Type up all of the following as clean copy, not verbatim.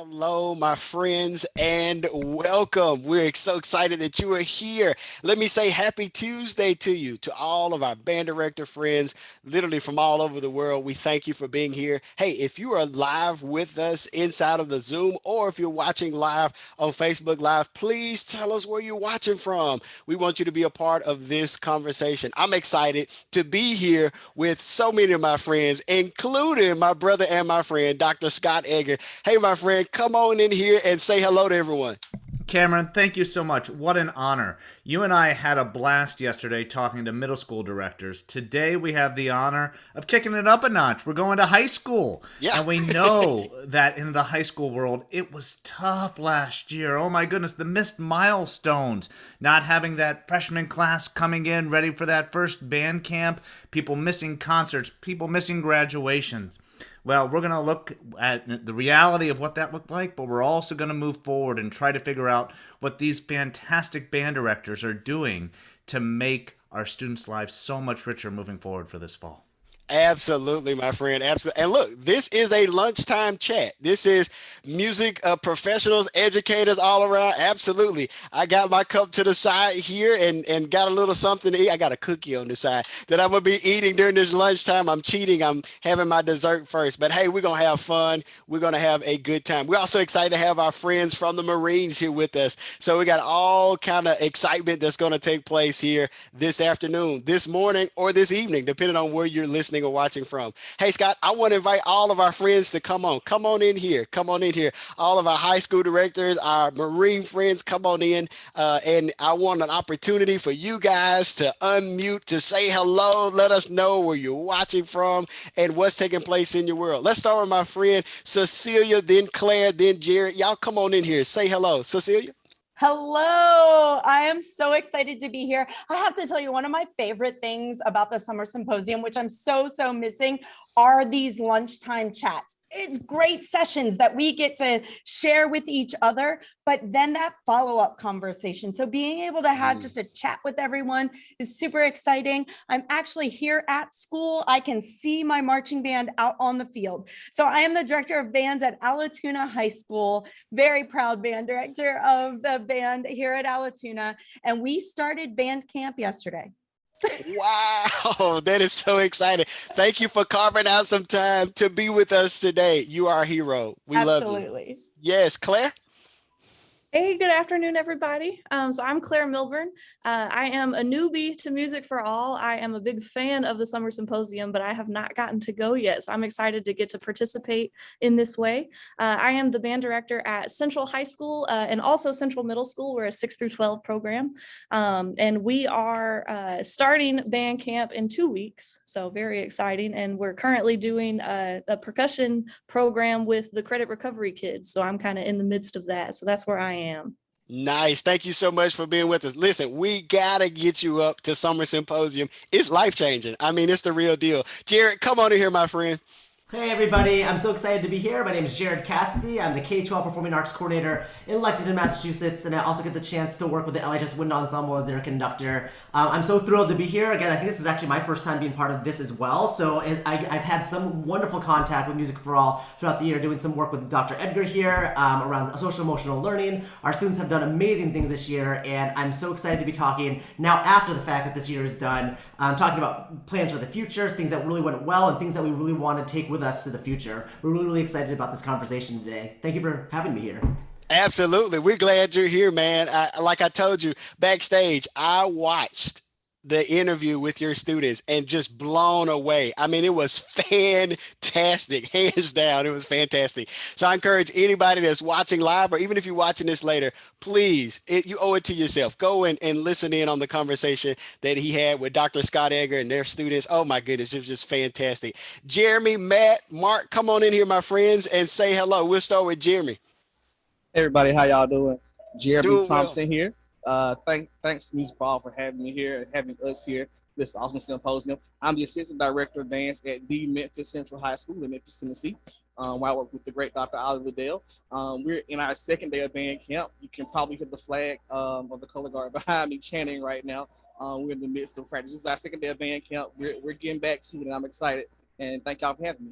Hello, my friends, and welcome. We're so excited that you are here. Let me say happy Tuesday to you, to all of our band director friends, literally from all over the world. We thank you for being here. Hey, if you are live with us inside of the Zoom, or if you're watching live on Facebook Live, please tell us where you're watching from. We want you to be a part of this conversation. I'm excited to be here with so many of my friends, including my brother and my friend, Dr. Scott Edgar. Hey, my friend, come on in here and say hello to everyone. Cameron, thank you so much. What an honor. You and I had a blast yesterday talking to middle school directors. Today we have the honor of kicking it up a notch. We're going to high school. Yeah. And we know that in the high school world, it was tough last year. Oh my goodness, the missed milestones. Not having that freshman class coming in ready for that first band camp, people missing concerts, people missing graduations. Well, we're going to look at the reality of what that looked like, but we're also going to move forward and try to figure out what these fantastic band directors are doing to make our students' lives so much richer moving forward for this fall. Absolutely, my friend. Absolutely. And look, this is a lunchtime chat. This is music professionals, educators all around. Absolutely. I got my cup to the side here and got a little something to eat. I got a cookie on the side that I'm going to be eating during this lunchtime. I'm cheating. I'm having my dessert first. But hey, we're going to have fun. We're going to have a good time. We're also excited to have our friends from the Marines here with us. So we got all kind of excitement that's going to take place here this afternoon, this morning, or this evening, depending on where you're listening or watching from. Hey, Scott, I want to invite all of our friends to come on. Come on in here. Come on in here. All of our high school directors, our Marine friends, come on in. And I want an opportunity for you guys to unmute, to say hello. Let us know where you're watching from and what's taking place in your world. Let's start with my friend Cecilia, then Claire, then Jared. Y'all come on in here. Say hello. Cecilia. Hello, I am so excited to be here. I have to tell you, one of my favorite things about the Summer Symposium, which I'm so missing, are these lunchtime chats. It's great sessions that we get to share with each other, but then that follow-up conversation. So being able to have just a chat with everyone is super exciting. I'm actually here at school. I can see my marching band out on the field. So I am the director of bands at Allatoona High School, very proud band director of the band here at Allatoona. And we started band camp yesterday. Wow, that is so exciting. Thank you for carving out some time to be with us today. You are a hero. We love you. Absolutely. Yes, Claire? Hey, good afternoon, everybody. So I'm Claire Milburn. I am a newbie to Music for All. I am a big fan of the Summer Symposium, but I have not gotten to go yet. So I'm excited to get to participate in this way. I am the band director at Central High School and also Central Middle School. We're a 6 through 12 program. And we are starting band camp in 2 weeks. So very exciting. And we're currently doing a percussion program with the credit recovery kids. So I'm kind of in the midst of that. So that's where I am. Nice. Thank you so much for being with us. Listen, we got to get you up to Summer Symposium. It's life-changing. I mean, it's the real deal. Jared, come on in here, my friend. Hey everybody, I'm so excited to be here. My name is Jared Cassidy. I'm the K-12 Performing Arts Coordinator in Lexington, Massachusetts, and I also get the chance to work with the LHS Wind Ensemble as their conductor. I'm so thrilled to be here. Again, I think this is actually my first time being part of this as well, so I've had some wonderful contact with Music for All throughout the year, doing some work with Dr. Edgar here around social emotional learning. Our students have done amazing things this year, and I'm so excited to be talking now after the fact that this year is done, talking about plans for the future, things that really went well, and things that we really want to take with us to the future. We're really excited about this conversation today. Thank you for having me here. Absolutely. We're glad you're here, man. Like I told you backstage, I watched the interview with your students and just blown away. I mean, it was fantastic, hands down. It was fantastic. So I encourage anybody that's watching live, or even if you're watching this later, please, you owe it to yourself. Go and listen in on the conversation that he had with Dr. Scott Edgar and their students. Oh my goodness, it was just fantastic. Jeremy, Matt, Mark, come on in here, my friends, and say hello. We'll start with Jeremy. Hey everybody, how y'all doing? Jeremy Doing Thompson well. here. Thanks Music for All for having me here and having us here. This awesome symposium. I'm the assistant director of dance at the Memphis Central High School in Memphis, Tennessee. Where I work with the great Dr. Ollie Liddell. We're in our second day of band camp. You can probably hear the flag of the color guard behind me chanting right now. We're in the midst of practice. This is our second day of band camp. We're getting back to it, and I'm excited. And thank y'all for having me.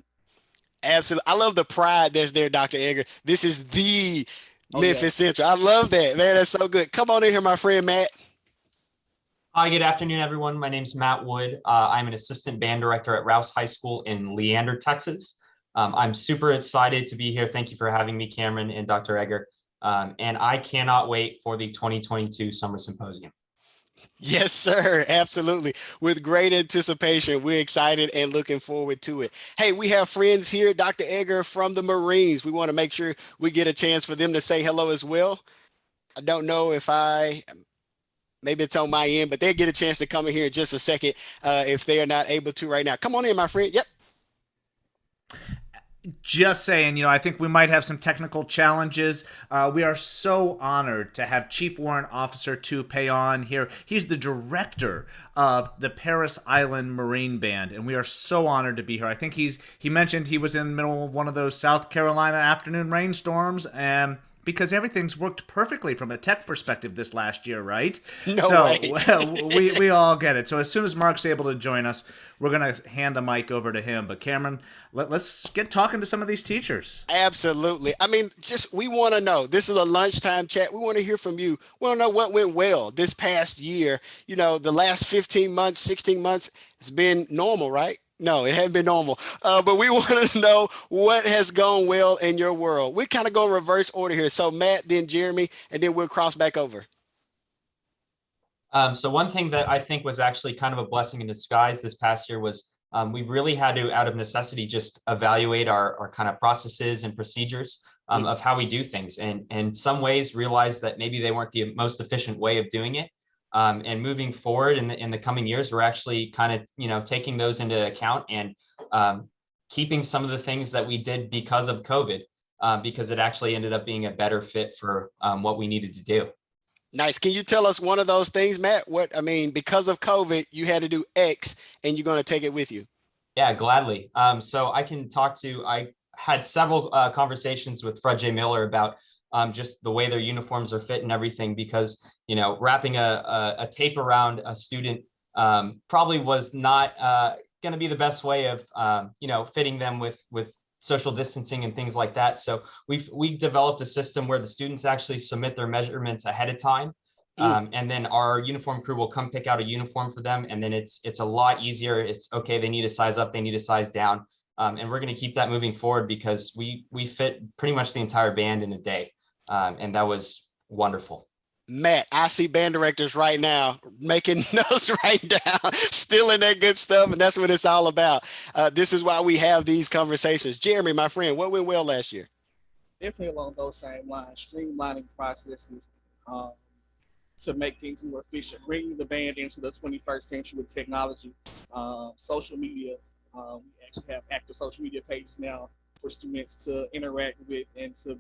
Absolutely. I love the pride that's there, Dr. Edgar. This is the Oh yeah. Memphis Central. I love that. Man, that's so good. Come on in here, my friend Matt. Hi, good afternoon, everyone. My name is Matt Wood. I'm an assistant band director at Rouse High School in Leander, Texas. I'm super excited to be here. Thank you for having me, Cameron and Dr. Edgar. And I cannot wait for the 2022 Summer Symposium. Yes, sir. Absolutely. With great anticipation. We're excited and looking forward to it. Hey, we have friends here, Dr. Edgar from the Marines. We want to make sure we get a chance for them to say hello as well. I don't know if maybe it's on my end, but they'll get a chance to come in here in just a second if they are not able to right now. Come on in, my friend. Yep. Just saying, I think we might have some technical challenges. We are so honored to have Chief Warrant Officer Pellon here. He's the director of the Paris Island Marine Band, and we are so honored to be here. I think he mentioned he was in the middle of one of those South Carolina afternoon rainstorms, and because everything's worked perfectly from a tech perspective this last year, right? No way. Well, we all get it. So as soon as Mark's able to join us, we're going to hand the mic over to him. But Cameron, let's get talking to some of these teachers. Absolutely. I mean, we want to know. This is a lunchtime chat. We want to hear from you. We want to know what went well this past year. The last 15 months, 16 months, it's been normal, right? No, it hasn't been normal. But we want to know what has gone well in your world. We kind of go in reverse order here. So Matt, then Jeremy, and then we'll cross back over. So one thing that I think was actually kind of a blessing in disguise this past year was we really had to, out of necessity, just evaluate our kind of processes and procedures of how we do things, and in some ways realize that maybe they weren't the most efficient way of doing it. And moving forward in the coming years, we're actually kind of, taking those into account and keeping some of the things that we did because of COVID, because it actually ended up being a better fit for what we needed to do. Nice. Can you tell us one of those things, Matt? Because of COVID, you had to do X and you're going to take it with you. Yeah, gladly. So I had several conversations with Fred J. Miller about just the way their uniforms are fit and everything, because, wrapping a tape around a student probably was not going to be the best way of, fitting them with social distancing and things like that. So we developed a system where the students actually submit their measurements ahead of time. And then our uniform crew will come pick out a uniform for them. And then it's a lot easier. It's okay. They need a size up, they need a size down. And we're going to keep that moving forward because we fit pretty much the entire band in a day. And that was wonderful. Matt, I see band directors right now making notes right down, stealing that good stuff, and that's what it's all about. This is why we have these conversations. Jeremy, my friend, what went well last year? Definitely along those same lines, streamlining processes to make things more efficient, bringing the band into the 21st century with technology, social media. We actually have active social media pages now for students to interact with and to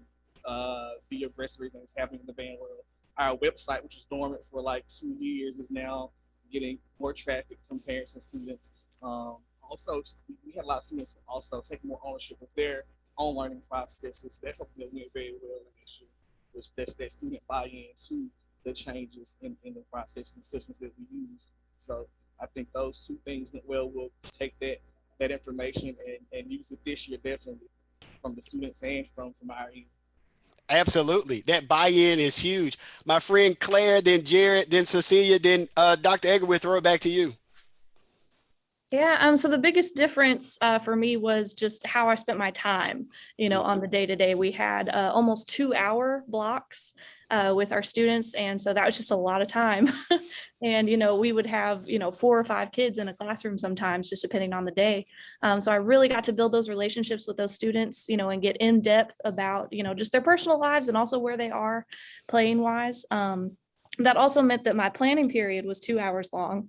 be abreast of everything that's happening in the band world. Our website, which is dormant for like 2 years, is now getting more traffic from parents and students. Also, we had a lot of students also taking more ownership of their own learning processes. That's something that went very well in this year, was that student buy-in to the changes in the processes and systems that we use. So I think those two things went well. We'll take that information and use it this year, definitely, from the students and from our end. Absolutely. That buy-in is huge. My friend Claire, then Jared, then Cecilia, then Dr. Edgar, we'll throw it back to you. Yeah, so the biggest difference for me was just how I spent my time, on the day-to-day. We had almost 2-hour blocks with our students. And so that was just a lot of time. And, we would have, 4 or 5 kids in a classroom sometimes, just depending on the day. So I really got to build those relationships with those students, and get in depth about, just their personal lives and also where they are playing wise. That also meant that my planning period was 2 hours long.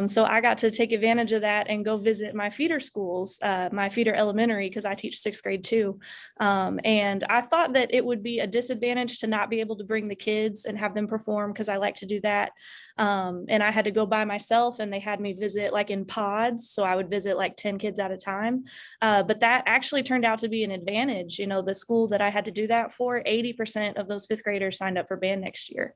So I got to take advantage of that and go visit my feeder schools, my feeder elementary, because I teach 6th grade too. And I thought that it would be a disadvantage to not be able to bring the kids and have them perform, because I like to do that. And I had to go by myself, and they had me visit like in pods. So I would visit like 10 kids at a time. But that actually turned out to be an advantage. The school that I had to do that for, 80% of those 5th graders signed up for band next year.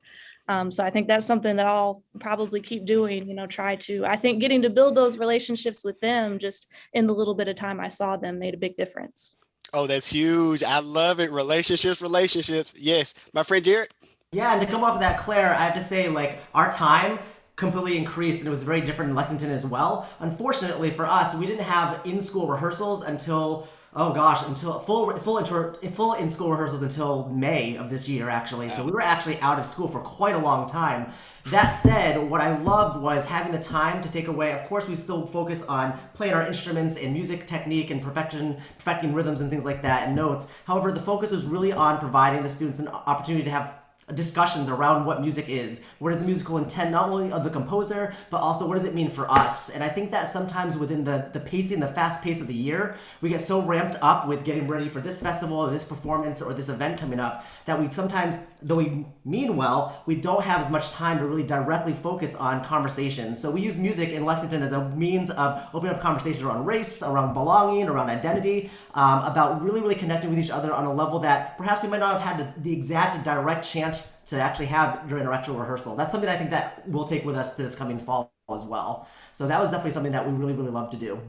So I think that's something that I'll probably keep doing, I think getting to build those relationships with them just in the little bit of time I saw them made a big difference. Oh, that's huge. I love it. Relationships. Yes. My friend Jared. Yeah, and to come off of that, Claire, I have to say, like, our time completely increased, and it was very different in Lexington as well. Unfortunately for us, we didn't have in-school rehearsals until full in-school rehearsals until May of this year, actually. So we were actually out of school for quite a long time. That said, what I loved was having the time to take away. Of course, we still focus on playing our instruments and music technique and perfecting rhythms and things like that and notes. However, the focus was really on providing the students an opportunity to have discussions around what music is. What is the musical intent, not only of the composer, but also what does it mean for us? And I think that sometimes within the pacing, the fast pace of the year, we get so ramped up with getting ready for this festival or this performance or this event coming up that we sometimes, though we mean well, we don't have as much time to really directly focus on conversations. So we use music in Lexington as a means of opening up conversations around race, around belonging, around identity, about really, really connecting with each other on a level that perhaps we might not have had the exact direct chance to actually have during our actual rehearsal. That's something I think that we'll take with us to this coming fall as well. So that was definitely something that we really, really love to do.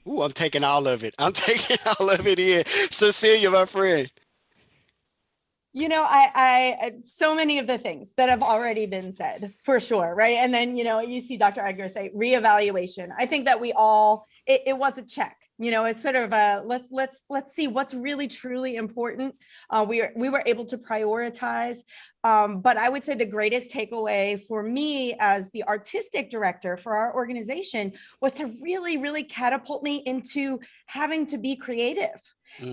Ooh, I'm taking all of it. I'm taking all of it in. Cecilia, my friend. I so many of the things that have already been said for sure, right? And then, you see Dr. Edgar say reevaluation. I think that we all, it was a check. It's sort of a let's see what's really truly important. We were able to prioritize, but I would say the greatest takeaway for me as the artistic director for our organization was to really, really catapult me into having to be creative.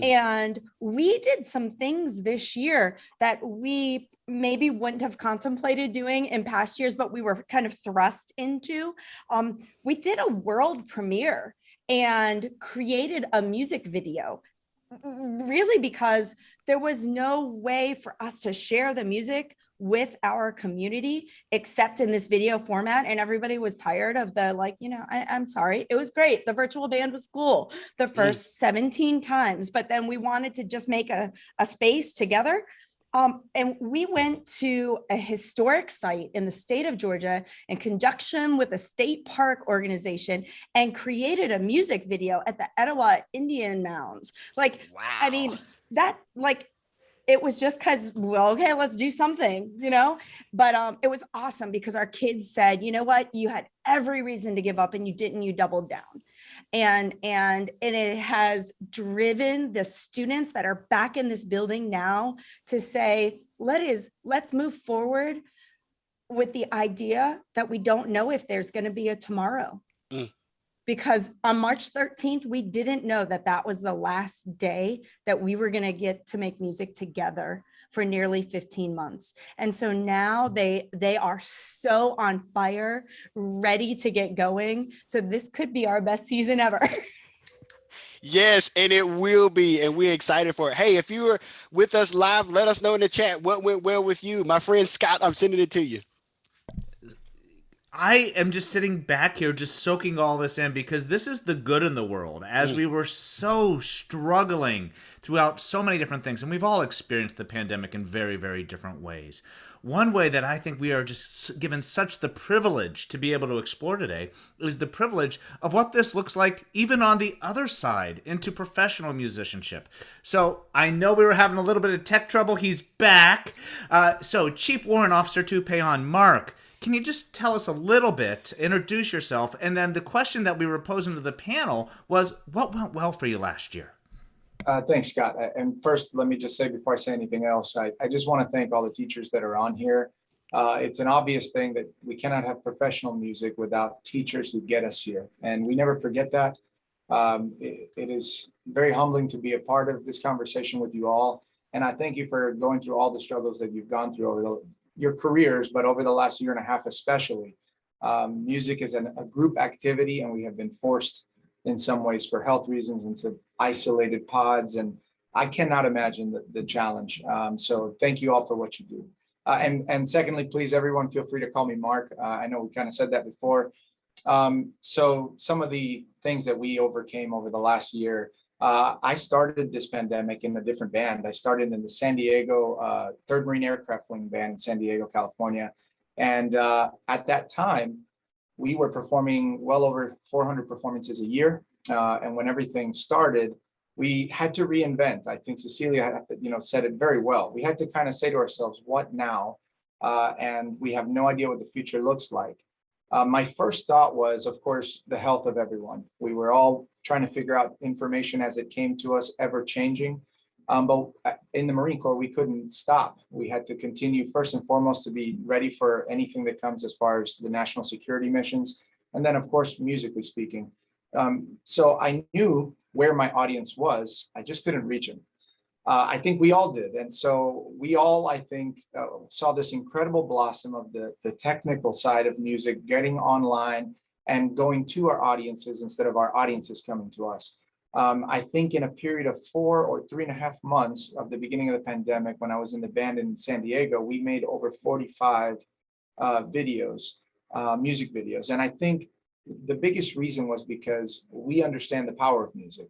And we did some things this year that we maybe wouldn't have contemplated doing in past years, but we were kind of thrust into. We did a world premiere and created a music video, really because there was no way for us to share the music with our community except in this video format, and everybody was tired of the I'm sorry, it was great, the virtual band was cool the first 17 times, but then we wanted to just make a space together. And we went to a historic site in the state of Georgia in conjunction with the state park organization and created a music video at the Etowah Indian Mounds. Wow. I mean, that it was just because, well, okay, let's do something, but it was awesome because our kids said, you know what, you had every reason to give up and you didn't, you doubled down. And it has driven the students that are back in this building now to say, let's move forward with the idea that we don't know if there's going to be a tomorrow. Because on March 13th, we didn't know that was the last day that we were going to get to make music together for nearly 15 months. And so now they are so on fire, ready to get going. So this could be our best season ever. Yes, and it will be, and we're excited for it. Hey, if you were with us live, let us know in the chat what went well with you. My friend Scott, I'm sending it to you. I am just sitting back here just soaking all this in because this is the good in the world as we were so struggling throughout so many different things, and we've all experienced the pandemic in very, very different ways. One way that I think we are just given such the privilege to be able to explore today is the privilege of what this looks like even on the other side into professional musicianship. So I know we were having a little bit of tech trouble. He's back. So Chief Warrant Officer to Pellon, Mark, can you just tell us a little bit, introduce yourself, and then the question that we were posing to the panel was, what went well for you last year? Thanks, Scott. And first, let me just say before I say anything else, I just want to thank all the teachers that are on here. It's an obvious thing that we cannot have professional music without teachers who get us here. And we never forget that. It is very humbling to be a part of this conversation with you all. And I thank you for going through all the struggles that you've gone through over your careers, but over the last year and a half especially. Music is a group activity, and we have been forced in some ways for health reasons into isolated pods, and I cannot imagine the challenge. So thank you all for what you do. And secondly, please, everyone, feel free to call me Mark. I know we kind of said that before. So some of the things that we overcame over the last year, I started this pandemic in a different band. I started in the San Diego 3rd Marine Aircraft Wing Band in San Diego, California. And at that time, we were performing well over 400 performances a year. And when everything started, we had to reinvent. I think Cecilia had, said it very well. We had to kind of say to ourselves, what now? And we have no idea what the future looks like. My first thought was, of course, the health of everyone. We were all trying to figure out information as it came to us, ever changing. But in the Marine Corps, we couldn't stop. We had to continue, first and foremost, to be ready for anything that comes as far as the national security missions. And then, of course, musically speaking. So I knew where my audience was. I just couldn't reach them. I think we all did. And so we all, I think, saw this incredible blossom of the technical side of music, getting online and going to our audiences instead of our audiences coming to us. I think in a period of 4 or 3.5 months of the beginning of the pandemic, when I was in the band in San Diego, we made over 45 videos, music videos. And I think the biggest reason was because we understand the power of music.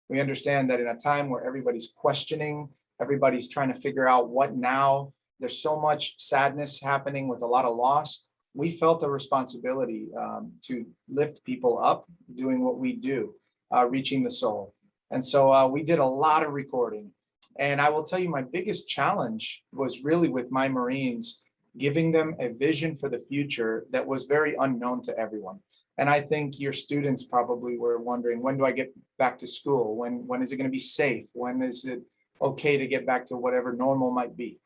We understand that in a time where everybody's questioning, everybody's trying to figure out what now, there's so much sadness happening with a lot of loss. We felt a responsibility to lift people up doing what we do, reaching the soul. And so we did a lot of recording. And I will tell you, my biggest challenge was really with my Marines, giving them a vision for the future that was very unknown to everyone. And I think your students probably were wondering, when do I get back to school? When is it going to be safe? When is it okay to get back to whatever normal might be?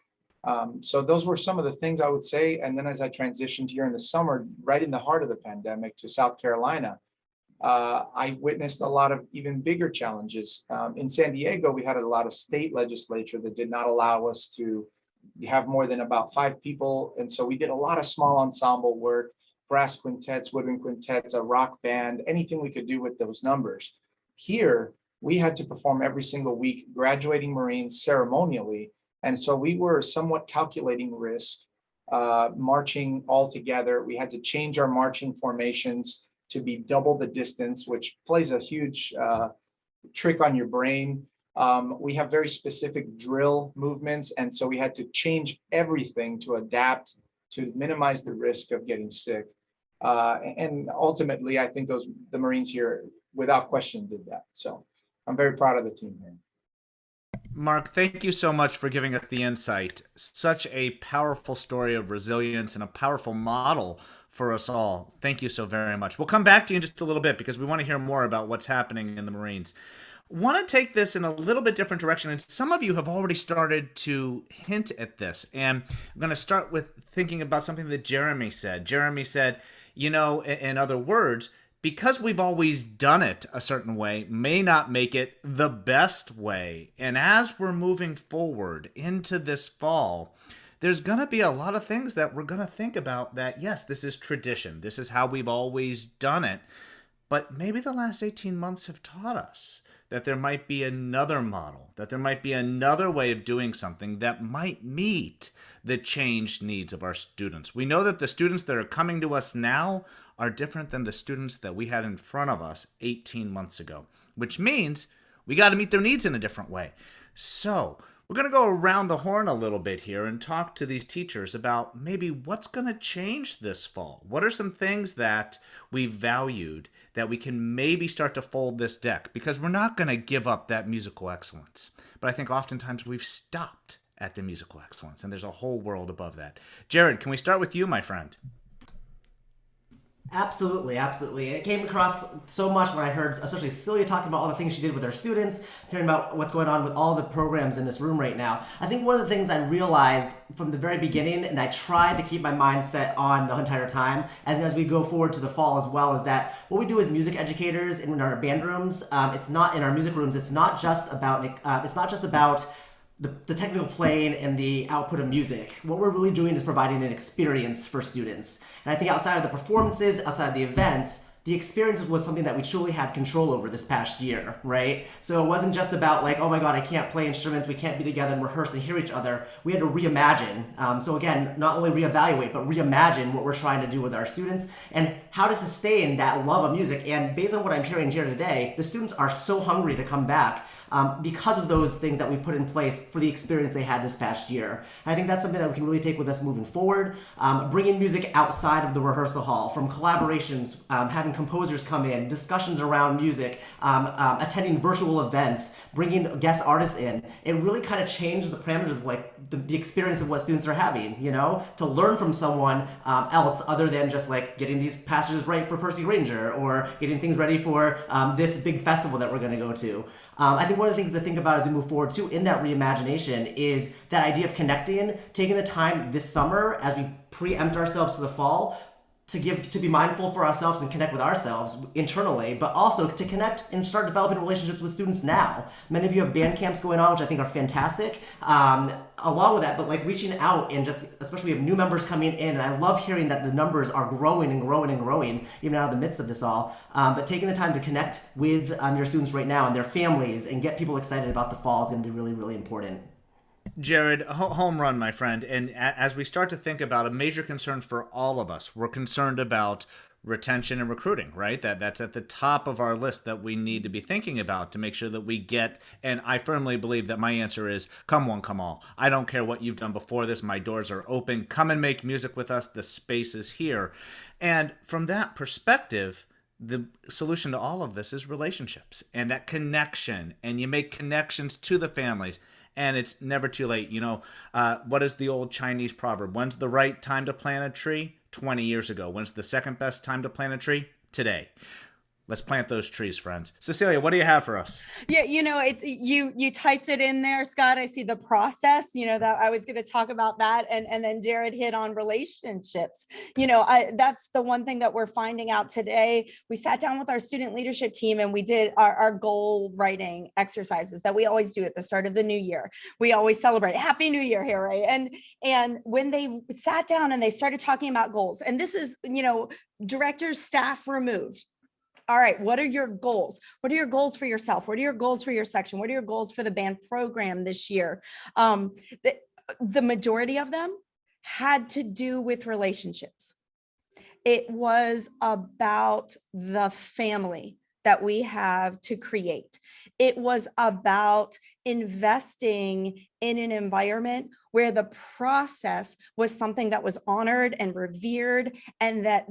So those were some of the things I would say. And then as I transitioned here in the summer, right in the heart of the pandemic to South Carolina, I witnessed a lot of even bigger challenges. In San Diego, we had a lot of state legislature that did not allow us to have more than about 5 people. And so we did a lot of small ensemble work, brass quintets, woodwind quintets, a rock band, anything we could do with those numbers. Here, we had to perform every single week, graduating Marines ceremonially. And so we were somewhat calculating risk, marching all together. We had to change our marching formations to be double the distance, which plays a huge trick on your brain. We have very specific drill movements. And so we had to change everything to adapt to minimize the risk of getting sick. And ultimately, I think the Marines here, without question, did that. So I'm very proud of the team here. Mark, thank you so much for giving us the insight. Such a powerful story of resilience and a powerful model for us all. Thank you so very much. We'll come back to you in just a little bit because we want to hear more about what's happening in the Marines. Want to take this in a little bit different direction, and some of you have already started to hint at this. And I'm going to start with thinking about something that Jeremy said. Jeremy said, in other words, because we've always done it a certain way may not make it the best way. And as we're moving forward into this fall, there's going to be a lot of things that we're going to think about that, yes, this is tradition. This is how we've always done it. But maybe the last 18 months have taught us that there might be another model, that there might be another way of doing something that might meet the changed needs of our students. We know that the students that are coming to us now are different than the students that we had in front of us 18 months ago, which means we got to meet their needs in a different way. So we're going to go around the horn a little bit here and talk to these teachers about maybe what's going to change this fall. What are some things that we valued that we can maybe start to fold this deck? Because we're not going to give up that musical excellence. But I think oftentimes we've stopped at the musical excellence, and there's a whole world above that. Jared, can we start with you, my friend? Absolutely, absolutely. It came across so much when I heard, especially Cecilia talking about all the things she did with her students, hearing about what's going on with all the programs in this room right now. I think one of the things I realized from the very beginning, and I tried to keep my mindset on the entire time, as we go forward to the fall as well, is that what we do as music educators in our band rooms, it's not in our music rooms. It's not just about the technical playing and the output of music. What we're really doing is providing an experience for students. And I think outside of the performances, outside of the events, the experience was something that we truly had control over this past year, right? So it wasn't just about like, oh my God, I can't play instruments, we can't be together and rehearse and hear each other. We had to reimagine. So again, not only reevaluate, but reimagine what we're trying to do with our students and how to sustain that love of music. And based on what I'm hearing here today, the students are so hungry to come back because of those things that we put in place for the experience they had this past year. And I think that's something that we can really take with us moving forward. Bringing music outside of the rehearsal hall, from collaborations, having composers come in, discussions around music, attending virtual events, bringing guest artists in. It really kind of changes the parameters of like the experience of what students are having, you know, to learn from someone else other than just like getting these passages right for Percy Ranger or getting things ready for this big festival that we're going to go to. I think one of the things to think about as we move forward too in that reimagination is that idea of connecting, taking the time this summer as we preempt ourselves to the fall to be mindful for ourselves and connect with ourselves internally, but also to connect and start developing relationships with students now. Many of you have band camps going on, which I think are fantastic. Along with that, but like reaching out and just, especially we have new members coming in, and I love hearing that the numbers are growing and growing and growing, even out of the midst of this all. But taking the time to connect with your students right now and their families and get people excited about the fall is going to be really, really important. Jared, home run, my friend. And as we start to think about a major concern for all of us, we're concerned about retention and recruiting, right? That's at the top of our list that we need to be thinking about to make sure that we get, and I firmly believe that my answer is, come one, come all. I don't care what you've done before this. My doors are open. Come and make music with us. The space is here. And from that perspective, the solution to all of this is relationships and that connection. And you make connections to the families. And it's never too late. You know, what is the old Chinese proverb? When's the right time to plant a tree? 20 years ago. When's the second best time to plant a tree? Today. Let's plant those trees, friends. Cecilia, what do you have for us? Yeah, you know, it's you typed it in there, Scott. I see the process, you know, that I was going to talk about that. And then Jared hit on relationships. You know, that's the one thing that we're finding out today. We sat down with our student leadership team and we did our goal writing exercises that we always do at the start of the new year. We always celebrate Happy New Year here, right? And when they sat down and they started talking about goals, and this is, you know, directors, staff removed. All right, what are your goals? What are your goals for yourself? What are your goals for your section? What are your goals for the band program this year? The majority of them had to do with relationships. It was about the family that we have to create. It was about investing in an environment where the process was something that was honored and revered, and that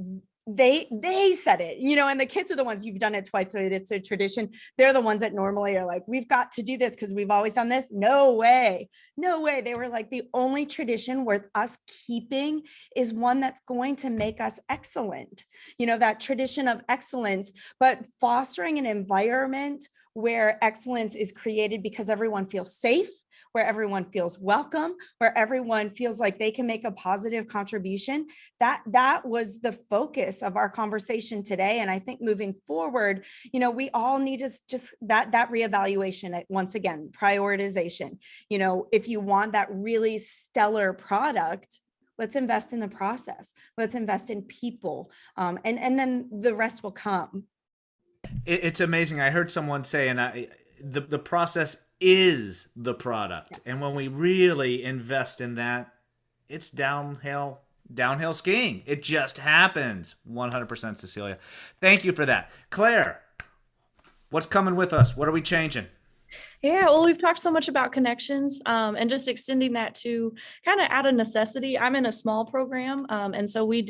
they said it, you know, and the kids are the ones, you've done it twice, so it's a tradition. They're the ones that normally are like, we've got to do this because we've always done this. No way. They were like, the only tradition worth us keeping is one that's going to make us excellent. You know, that tradition of excellence, but fostering an environment where excellence is created because everyone feels safe, where everyone feels welcome, where everyone feels like they can make a positive contribution. That was the focus of our conversation today. And I think moving forward, you know, we all need to just that reevaluation, once again, prioritization. You know, if you want that really stellar product, let's invest in the process. Let's invest in people. And then the rest will come. It's amazing. I heard someone say, and the process is the product. Yeah. And when we really invest in that, it's downhill skiing. It just happens. 100%, Cecilia. Thank you for that. Claire, what's coming with us? What are we changing? Yeah, well, we've talked so much about connections and just extending that to kind of out of necessity. I'm in a small program. And so we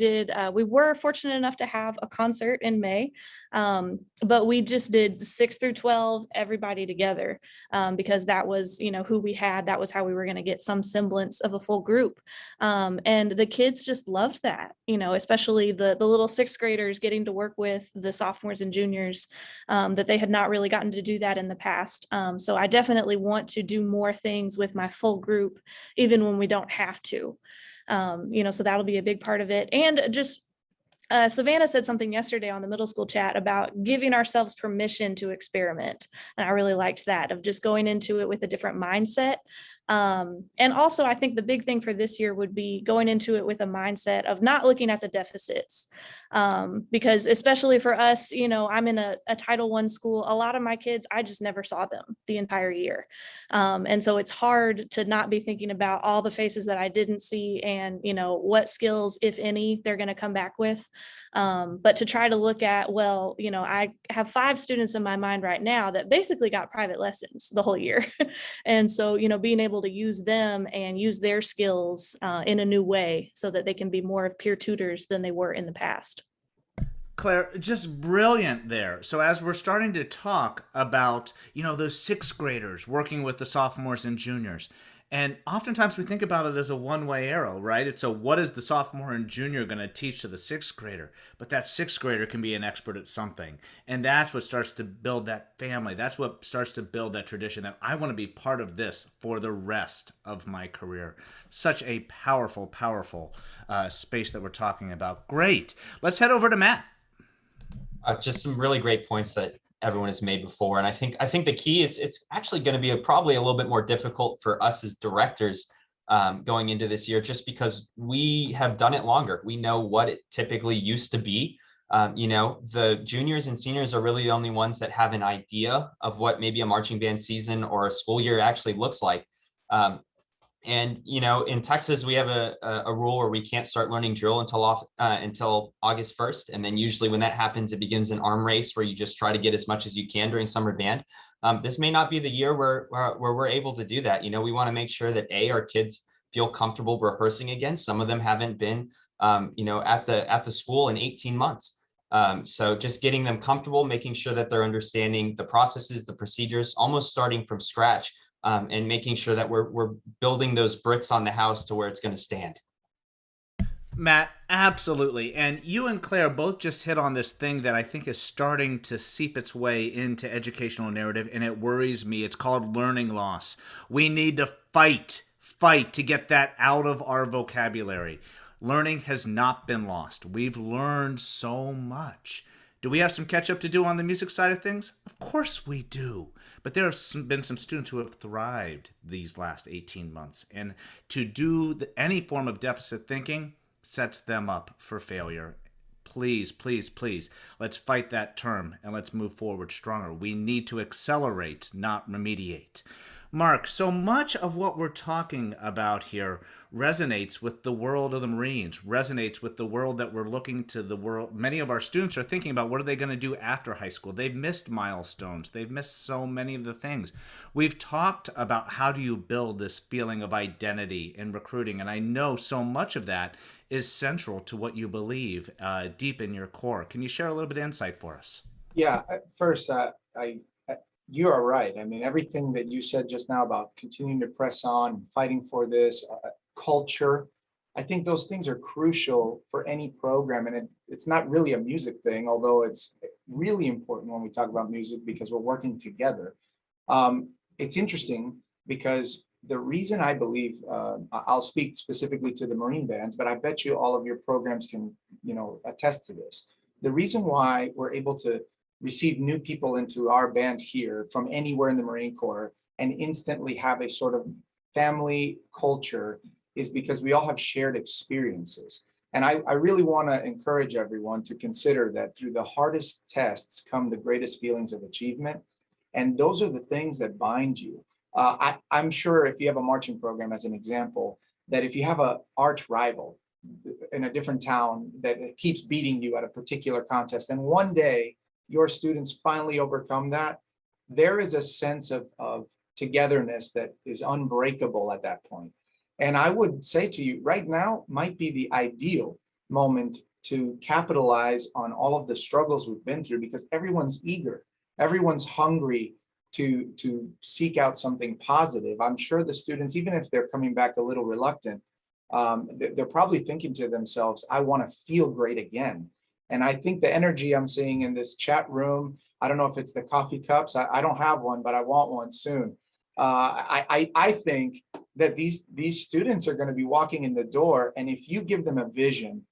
were fortunate enough to have a concert in May, but we just did 6 through 12, everybody together, because that was, you know, who we had. That was how we were going to get some semblance of a full group. And the kids just loved that, you know, especially the little 6th graders getting to work with the sophomores and juniors, that they had not really gotten to do that in the past. So I definitely want to do more things with my full group, even when we don't have to, you know, so that'll be a big part of it. And just Savannah said something yesterday on the middle school chat about giving ourselves permission to experiment. And I really liked that, of just going into it with a different mindset. And also, I think the big thing for this year would be going into it with a mindset of not looking at the deficits. Because especially for us, I'm in a Title I school. A lot of my kids, I just never saw them the entire year. And so it's hard to not be thinking about all the faces that I didn't see and, what skills, if any, they're going to come back with. But to try to look at, well, I have 5 students in my mind right now that basically got private lessons the whole year. And so, being able to use them and use their skills in a new way so that they can be more of peer tutors than they were in the past. Claire, just brilliant there. So as we're starting to talk about, those 6th graders working with the sophomores and juniors, and oftentimes we think about it as a one-way arrow, right? It's what is the sophomore and junior going to teach to the 6th grader? But that 6th grader can be an expert at something. And that's what starts to build that family. That's what starts to build that tradition that I want to be part of this for the rest of my career. Such a powerful, powerful space that we're talking about. Great. Let's head over to Matt. Just some really great points that everyone has made before. And I think the key is it's actually going to be probably a little bit more difficult for us as directors going into this year, just because we have done it longer. We know what it typically used to be. The juniors and seniors are really the only ones that have an idea of what maybe a marching band season or a school year actually looks like. And, in Texas, we have a rule where we can't start learning drill until August 1st. And then usually when that happens, it begins an arm race where you just try to get as much as you can during summer band. This may not be the year where we're able to do that. We want to make sure that our kids feel comfortable rehearsing again. Some of them haven't been, at the school in 18 months. So just getting them comfortable, making sure that they're understanding the processes, the procedures, almost starting from scratch. And making sure that we're building those bricks on the house to where it's going to stand. Matt, absolutely. And you and Claire both just hit on this thing that I think is starting to seep its way into educational narrative, and it worries me. It's called learning loss. We need to fight to get that out of our vocabulary. Learning has not been lost. We've learned so much. Do we have some catch up to do on the music side of things? Of course we do. But there have been some students who have thrived these last 18 months. And to do any form of deficit thinking sets them up for failure. Please, please, please, let's fight that term and let's move forward stronger. We need to accelerate, not remediate. Mark, so much of what we're talking about here resonates with the world of the Marines, resonates with the world that we're looking to the world. Many of our students are thinking about what are they going to do after high school. They've missed milestones. They've missed so many of the things. We've talked about how do you build this feeling of identity in recruiting, and I know so much of that is central to what you believe deep in your core. Can you share a little bit of insight for us? Yeah, first, you are right. I mean, everything that you said just now about continuing to press on, fighting for this culture, I think those things are crucial for any program. And it's not really a music thing, although it's really important when we talk about music because we're working together. It's interesting because the reason I believe, I'll speak specifically to the Marine bands, but I bet you all of your programs can, attest to this. The reason why we're able to receive new people into our band here from anywhere in the Marine Corps and instantly have a sort of family culture is because we all have shared experiences. And I really want to encourage everyone to consider that through the hardest tests come the greatest feelings of achievement. And those are the things that bind you. I'm sure if you have a marching program, as an example, that if you have an arch rival in a different town that keeps beating you at a particular contest, and one day your students finally overcome that, there is a sense of togetherness that is unbreakable at that point. And I would say to you, right now might be the ideal moment to capitalize on all of the struggles we've been through, because everyone's eager, everyone's hungry to seek out something positive. I'm sure the students, even if they're coming back a little reluctant, they're probably thinking to themselves, I want to feel great again. And I think the energy I'm seeing in this chat room, I don't know if it's the coffee cups, I don't have one, but I want one soon. I think that these students are going to be walking in the door, and if you give them a vision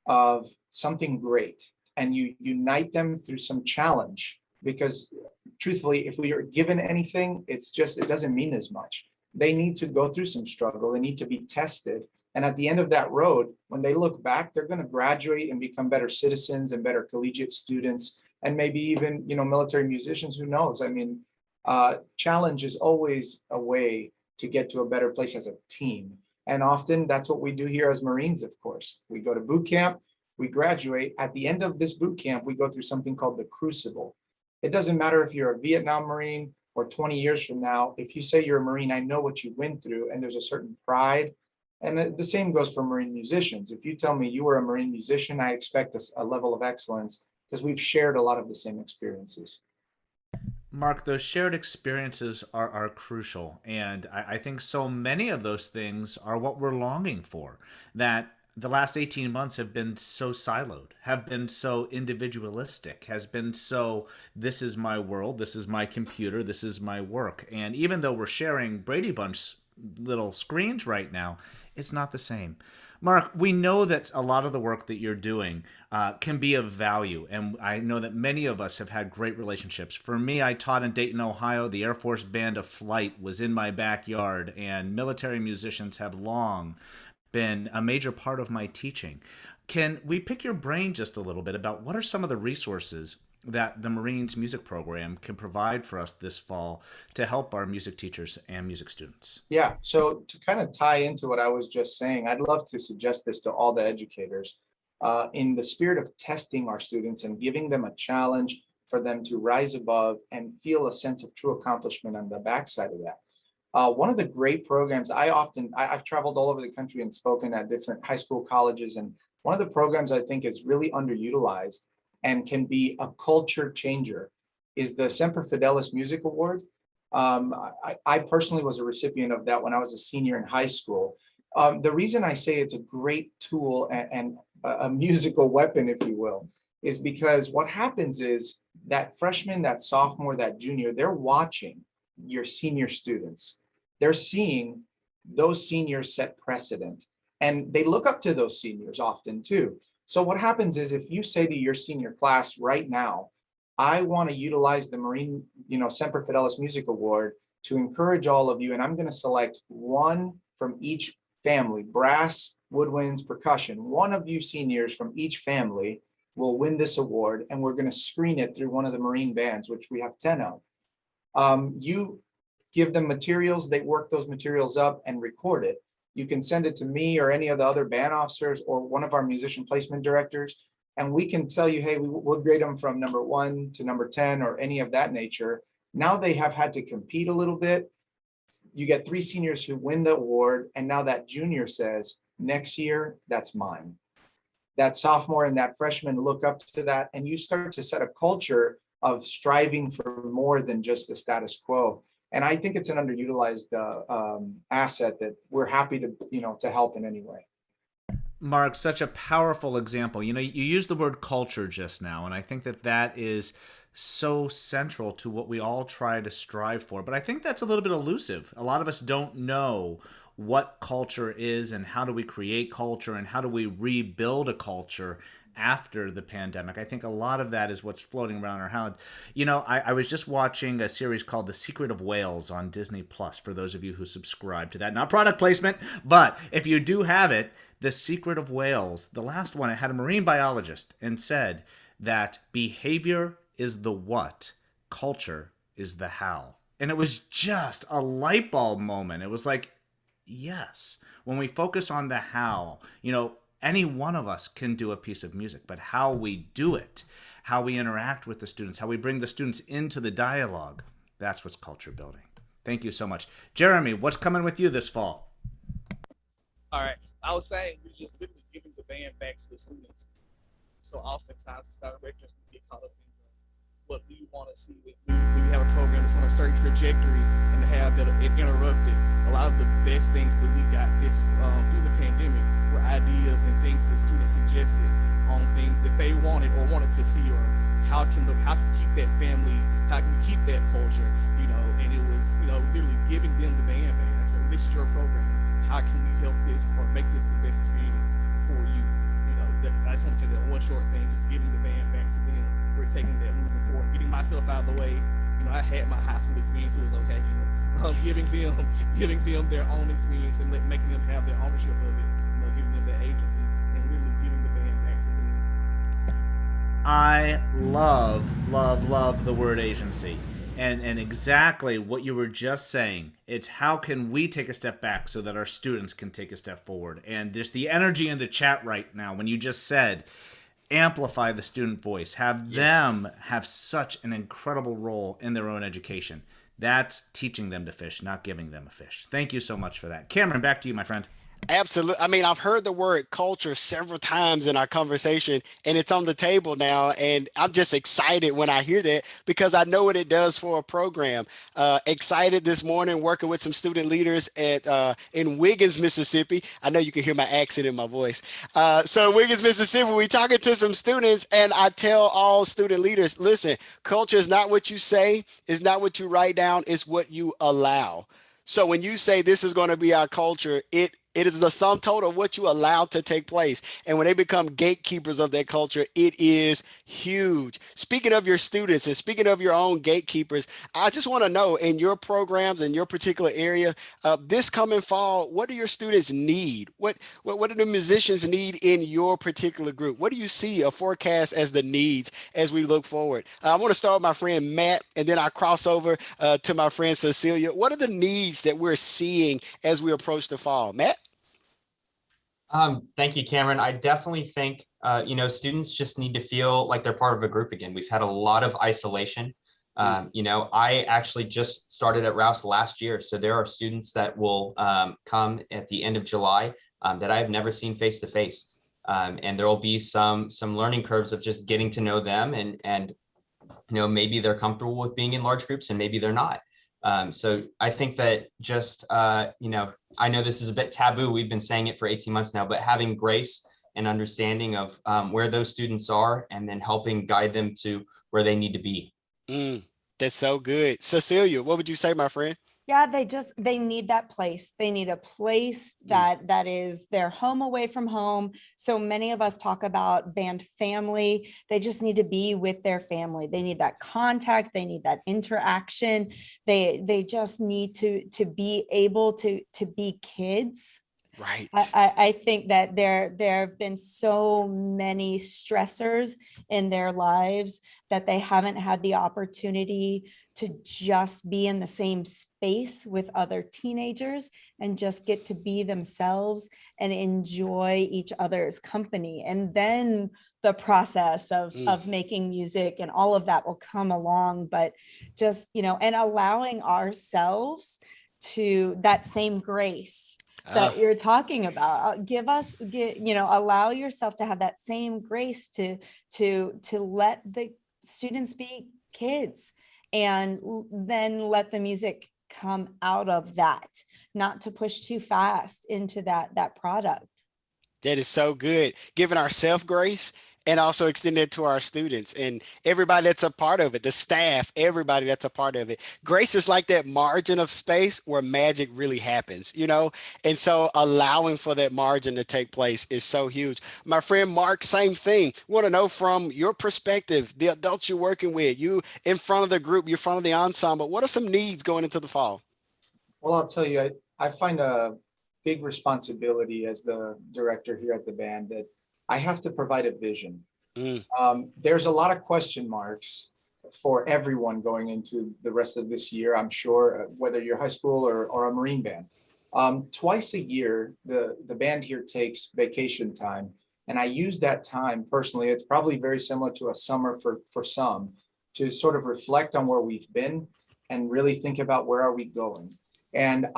of something great and you unite them through some challenge, because truthfully, if we are given anything, it doesn't mean as much. they need to go through some struggle. They need to be tested. And at the end of that road, when they look back, they're going to graduate and become better citizens and better collegiate students, and maybe even, military musicians. Who knows? I mean, challenge is always a way to get to a better place as a team. And often that's what we do here as Marines, of course. We go to boot camp, we graduate. At the end of this boot camp, we go through something called the crucible. It doesn't matter if you're a Vietnam Marine or 20 years from now. If you say you're a Marine, I know what you went through, and there's a certain pride. And the same goes for Marine musicians. If you tell me you were a Marine musician, I expect a level of excellence because we've shared a lot of the same experiences. Mark, those shared experiences are crucial. And I think so many of those things are what we're longing for, that the last 18 months have been so siloed, have been so individualistic, has been so, this is my world, this is my computer, this is my work. And even though we're sharing Brady Bunch little screens right now, it's not the same. Mark, we know that a lot of the work that you're doing can be of value, and I know that many of us have had great relationships. For me, I taught in Dayton, Ohio. The Air Force Band of Flight was in my backyard, and military musicians have long been a major part of my teaching. Can we pick your brain just a little bit about what are some of the resources that the Marines music program can provide for us this fall to help our music teachers and music students? Yeah, so to kind of tie into what I was just saying, I'd love to suggest this to all the educators in the spirit of testing our students and giving them a challenge for them to rise above and feel a sense of true accomplishment on the backside of that. One of the great programs, I've traveled all over the country and spoken at different high school colleges, and one of the programs I think is really underutilized and can be a culture changer is the Semper Fidelis Music Award. I personally was a recipient of that when I was a senior in high school. The reason I say it's a great tool and a musical weapon, if you will, is because what happens is that freshman, that sophomore, that junior, they're watching your senior students. They're seeing those seniors set precedent, and they look up to those seniors often too. So what happens is if you say to your senior class right now, I want to utilize the Marine, Semper Fidelis Music Award to encourage all of you, and I'm going to select one from each family, brass, woodwinds, percussion. One of you seniors from each family will win this award, and we're going to screen it through one of the Marine bands, which we have 10 of. You give them materials, they work those materials up and record it. You can send it to me or any of the other band officers or one of our musician placement directors, and we can tell you, hey, we'll grade them from number 1 to number 10 or any of that nature. Now they have had to compete a little bit. You get 3 seniors who win the award, and now that junior says, next year, that's mine. That sophomore and that freshman look up to that, and you start to set a culture of striving for more than just the status quo. And I think it's an underutilized asset that we're happy to help in any way. Mark, such a powerful example. You used the word culture just now, and I think that is so central to what we all try to strive for. But I think that's a little bit elusive. A lot of us don't know what culture is and how do we create culture and how do we rebuild a culture after the pandemic. I think a lot of that is what's floating around our head. I was just watching a series called The Secret of Whales on Disney Plus, for those of you who subscribe to that. Not product placement, but if you do have it, The Secret of Whales, the last one, it had a marine biologist and said that behavior is the what, culture is the how. And it was just a light bulb moment. It was like, yes, when we focus on the how, any one of us can do a piece of music, but how we do it, how we interact with the students, how we bring the students into the dialogue, that's what's culture building. Thank you so much. Jeremy, what's coming with you this fall? All right. I was saying we're just literally giving the band back to the students. So oftentimes, directors get caught up in what we want to see. We have a program that's on a certain trajectory, and to have that interrupted. A lot of the best things that we got this through the pandemic were ideas and things that students suggested on things that they wanted to see, or how can we keep that family, how can we keep that culture, and it was, literally giving them the band. So this is your program. How can we help this or make this the best experience for you? I just want to say that one short thing, just giving the band back to them. We're taking that moving forward, getting myself out of the way. I had my high school experience. It was okay. giving them their own experience and making them have their ownership of it, giving them their agency and really giving the band back to them. I love the word agency. And exactly what you were just saying. It's how can we take a step back so that our students can take a step forward? And just the energy in the chat right now when you just said amplify the student voice, have them have such an incredible role in their own education. That's teaching them to fish, not giving them a fish. Thank you so much for that. Cameron, back to you, my friend. Absolutely. I mean, I've heard the word culture several times in our conversation, and it's on the table now. And I'm just excited when I hear that because I know what it does for a program. Excited this morning working with some student leaders at in Wiggins, Mississippi. I know you can hear my accent in my voice. So Wiggins, Mississippi, we talking to some students, and I tell all student leaders, listen, culture is not what you say, it's not what you write down, it's what you allow. So when you say this is going to be our culture, it is the sum total of what you allow to take place. And when they become gatekeepers of that culture, it is huge. Speaking of your students and speaking of your own gatekeepers, I just want to know in your programs, in your particular area, this coming fall, what do your students need? What do the musicians need in your particular group? What do you see or forecast as the needs as we look forward? I want to start with my friend Matt, and then I cross over to my friend Cecilia. What are the needs that we're seeing as we approach the fall? Matt? Thank you, Cameron. I definitely think, students just need to feel like they're part of a group again. We've had a lot of isolation. I actually just started at Rouse last year. So there are students that will come at the end of July that I've never seen face to face. And there will be some learning curves of just getting to know them and maybe they're comfortable with being in large groups and maybe they're not. So I think that just, I know this is a bit taboo. We've been saying it for 18 months now, but having grace and understanding of where those students are and then helping guide them to where they need to be. That's so good. Cecilia, what would you say, my friend? Yeah, they need that place. They need a place that is their home away from home. So many of us talk about band family. They just need to be with their family. They need that contact. They need that interaction. They just need to be able to be kids. Right. I think that there have been so many stressors in their lives that they haven't had the opportunity to just be in the same space with other teenagers and just get to be themselves and enjoy each other's company. And then the process of making music and all of that will come along, but just, and allowing ourselves to that same grace that you're talking about. Allow yourself to have that same grace to let the students be kids and then let the music come out of that, not to push too fast into that product. That is so good. Giving ourselves grace and also extend it to our students and everybody that's a part of it, the staff, everybody that's a part of it. Grace is like that margin of space where magic really happens, and so allowing for that margin to take place is so huge. My friend Mark, same thing. Want to know from your perspective, the adults you're working with, you in front of the group, you're in front of the ensemble, what are some needs going into the fall? Well, I'll tell you, I find a big responsibility as the director here at the band that I have to provide a vision. There's a lot of question marks for everyone going into the rest of this year, I'm sure, whether you're high school or a Marine band. Twice a year, the band here takes vacation time. And I use that time personally. It's probably very similar to a summer for some, to sort of reflect on where we've been and really think about where are we going. And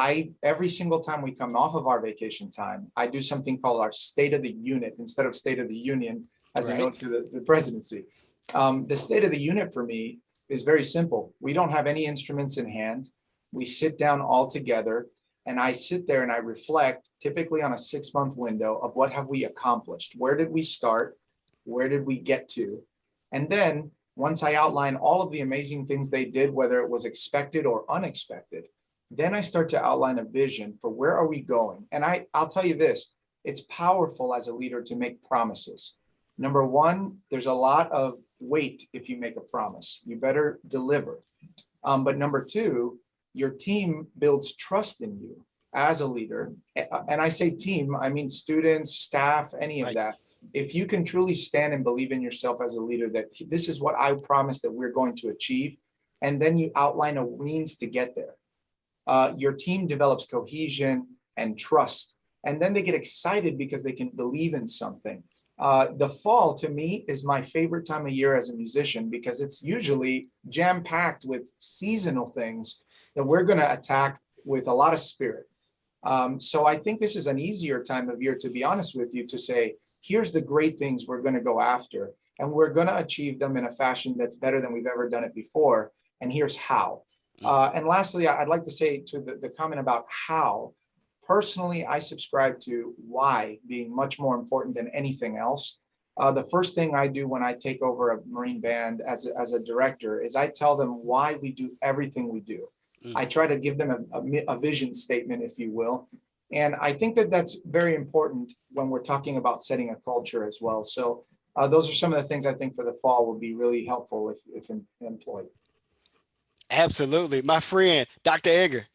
every single time we come off of our vacation time, I do something called our State of the Unit instead of State of the Union as a note to the presidency. The State of the Unit for me is very simple. We don't have any instruments in hand. We sit down all together and I sit there and I reflect typically on a 6-month window of what have we accomplished? Where did we start? Where did we get to? And then once I outline all of the amazing things they did, whether it was expected or unexpected, then I start to outline a vision for where are we going. And I'll tell you this, it's powerful as a leader to make promises. Number one, there's a lot of weight if you make a promise. You better deliver. But number two, your team builds trust in you as a leader. And I say team, I mean students, staff, any of that. If you can truly stand and believe in yourself as a leader, that this is what I promise that we're going to achieve, and then you outline a means to get there, your team develops cohesion and trust, and then they get excited because they can believe in something. The fall, to me, is my favorite time of year as a musician, because it's usually jam-packed with seasonal things that we're going to attack with a lot of spirit. So I think this is an easier time of year, to be honest with you, to say, here's the great things we're going to go after, and we're going to achieve them in a fashion that's better than we've ever done it before. And here's how. And lastly, I'd like to say to the comment about how, personally, I subscribe to why being much more important than anything else. The first thing I do when I take over a Marine band as a director is I tell them why we do everything we do. I try to give them a vision statement, if you will. And I think that that's very important when we're talking about setting a culture as well. So those are some of the things I think for the fall will be really helpful if employed. Absolutely. My friend, Dr. Edgar.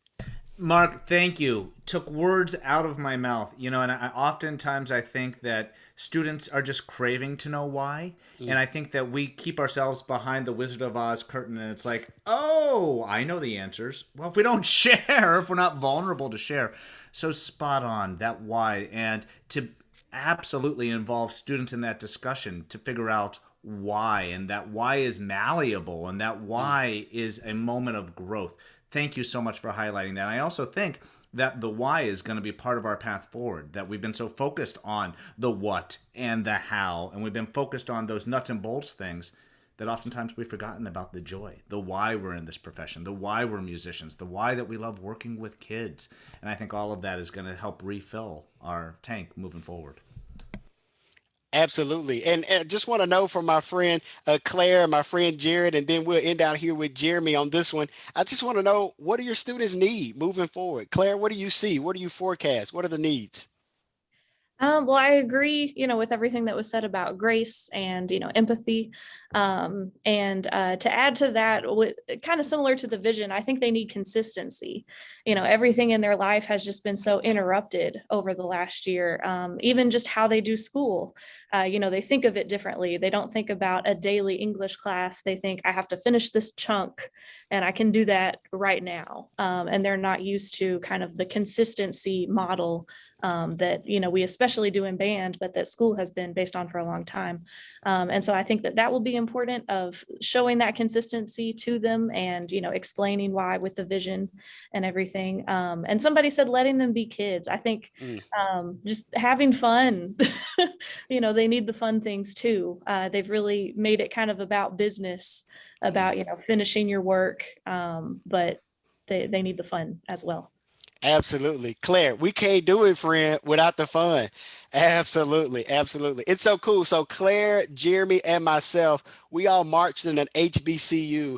Mark, thank you. Took words out of my mouth. And oftentimes I think that students are just craving to know why. And I think that we keep ourselves behind the Wizard of Oz curtain, and it's like, oh, I know the answers. Well, if we don't share, if we're not vulnerable to share. So spot on, that why. And to absolutely involve students in that discussion to figure out why, and that why is malleable, and that why is a moment of growth. Thank you so much for highlighting that. I also think that the why is going to be part of our path forward, that we've been so focused on the what and the how, and we've been focused on those nuts and bolts things that oftentimes we've forgotten about the joy, the why we're in this profession, the why we're musicians, the why that we love working with kids. And I think all of that is going to help refill our tank moving forward. Absolutely. And just want to know from my friend Claire, my friend Jared, and then we'll end out here with Jeremy on this one. I just want to know, what do your students need moving forward? Claire, what do you see? What do you forecast? What are the needs? Well, I agree, with everything that was said about grace and, empathy. And to add to that, kind of similar to the vision, I think they need consistency. Everything in their life has just been so interrupted over the last year. Even just how they do school, they think of it differently. They don't think about a daily English class. They think, I have to finish this chunk and I can do that right now. And they're not used to kind of the consistency model that, we especially do in band, but that school has been based on for a long time. And so I think that will be important, of showing that consistency to them and, explaining why with the vision and everything. And somebody said, letting them be kids. I think just having fun, they need the fun things too. They've really made it kind of about business, about, finishing your work, but they need the fun as well. Absolutely. Claire, we can't do it, friend, without the fun. Absolutely. Absolutely. It's so cool. So Claire, Jeremy, and myself, we all marched in an HBCU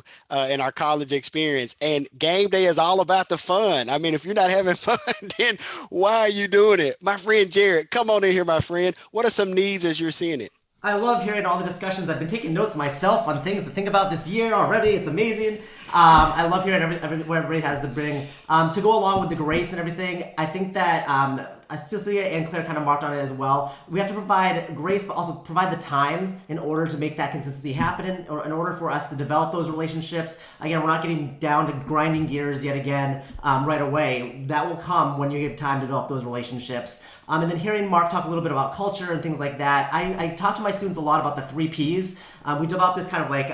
in our college experience, and game day is all about the fun. I mean, if you're not having fun, then why are you doing it? My friend Jared, come on in here, my friend. What are some needs as you're seeing it? I love hearing all the discussions. I've been taking notes myself on things to think about this year already. It's amazing. I love hearing what everybody has to bring. To go along with the grace and everything, I think that Cecilia and Claire kind of marked on it as well. We have to provide grace, but also provide the time in order to make that consistency happen, or in order for us to develop those relationships. Again, we're not getting down to grinding gears yet again right away. That will come when you have time to develop those relationships. And then hearing Mark talk a little bit about culture and things like that, I talk to my students a lot about the 3 Ps. We developed this kind of like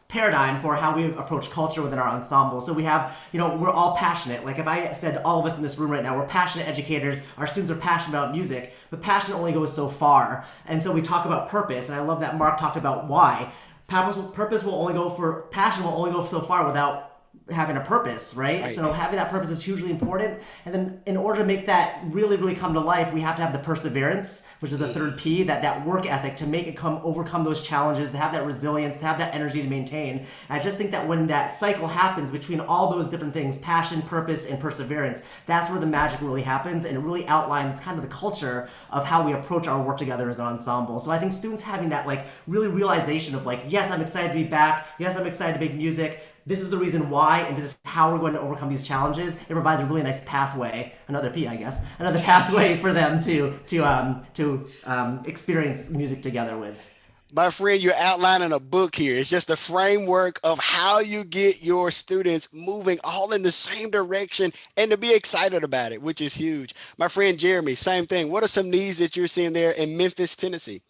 paradigm for how we approach culture within our ensemble. So we have, we're all passionate. Like if I said all of us in this room right now, we're passionate educators, our students are passionate about music, but passion only goes so far. And so we talk about purpose, and I love that Mark talked about why. Passion will only go so far without having a purpose, right? So having that purpose is hugely important. And then in order to make that really, really come to life, we have to have the perseverance, which is the 3rd P, that work ethic to make it overcome those challenges, to have that resilience, to have that energy to maintain. And I just think that when that cycle happens between all those different things, passion, purpose, and perseverance, that's where the magic really happens, and it really outlines kind of the culture of how we approach our work together as an ensemble. So I think students having that really realization of yes, I'm excited to be back. Yes, I'm excited to make music. this is the reason why, and this is how we're going to overcome these challenges. It provides a really nice pathway, another P, I guess, another pathway for them to experience music together with. My friend, you're outlining a book here. It's just a framework of how you get your students moving all in the same direction and to be excited about it, which is huge. My friend Jeremy, same thing. What are some needs that you're seeing there in Memphis, Tennessee?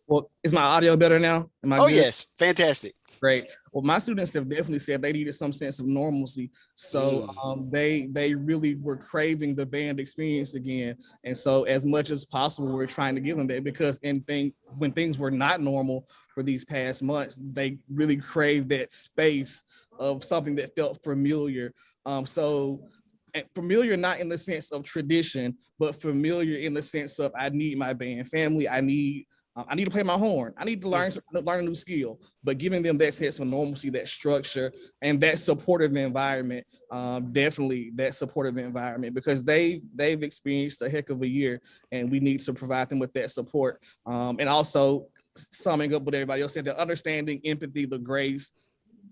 Well, is my audio better now? Am I Oh, good? yes. Fantastic. Great. Well, my students have definitely said they needed some sense of normalcy. So they really were craving the band experience again. And so as much as possible, we're trying to give them that, because when things were not normal for these past months, they really craved that space of something that felt familiar. Familiar not in the sense of tradition, but familiar in the sense of I need my band family. I need to play my horn. I need to learn a new skill, but giving them that sense of normalcy, that structure, and that supportive environment, definitely that supportive environment, because they've experienced a heck of a year, and we need to provide them with that support. And also summing up what everybody else said, the understanding, empathy, the grace,